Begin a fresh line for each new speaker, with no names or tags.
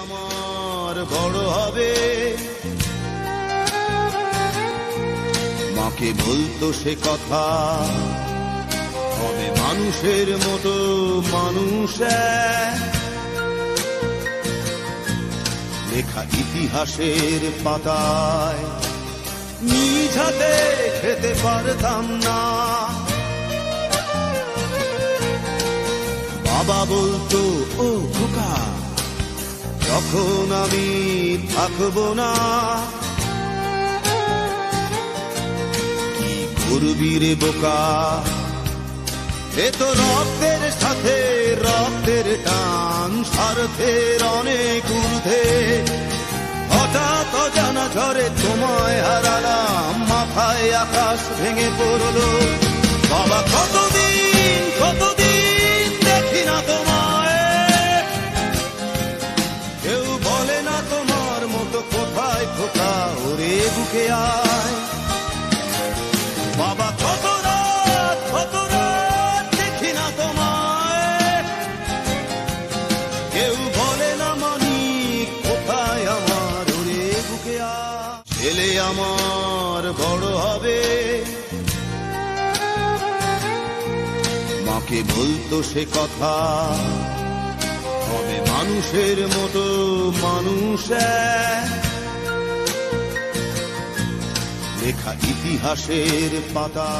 আমার বড় হবে। মাকে বলতো সে কথা, হবে মানুষের মতো মানুষ। লেখা ইতিহাসের পাতায় নিজ হাতে খেতে পারতাম না। বাবা বলতো, ও খোকা, যখন আমি থাকবো না, কি করবি রে বোকা, এ তো রক্তের সাথে রক্তের টান, স্বার্থের অনেক ঊর্ধ্বে। হঠাৎ অজানা ঝড়ে তোমায় হারালাম, মাথায় আকাশ ভেঙে পড়লো। বাবা কতদিন কতদিন দেখি না তোমায়, কেউ বলে না তোমার মতো কোথায় খোকা, ওরে বুকে আয়। বাবা কত রাত দেখি না তোমায়, কেউ বলে না মানি কোথায় আমার, ওরে বুকে আয়। ছেলে আমার বড় হবে, মাকে বলতো সে কথা, হবে মানুষের মতো মানুষ। লেখা ইতিহাসের পাতা।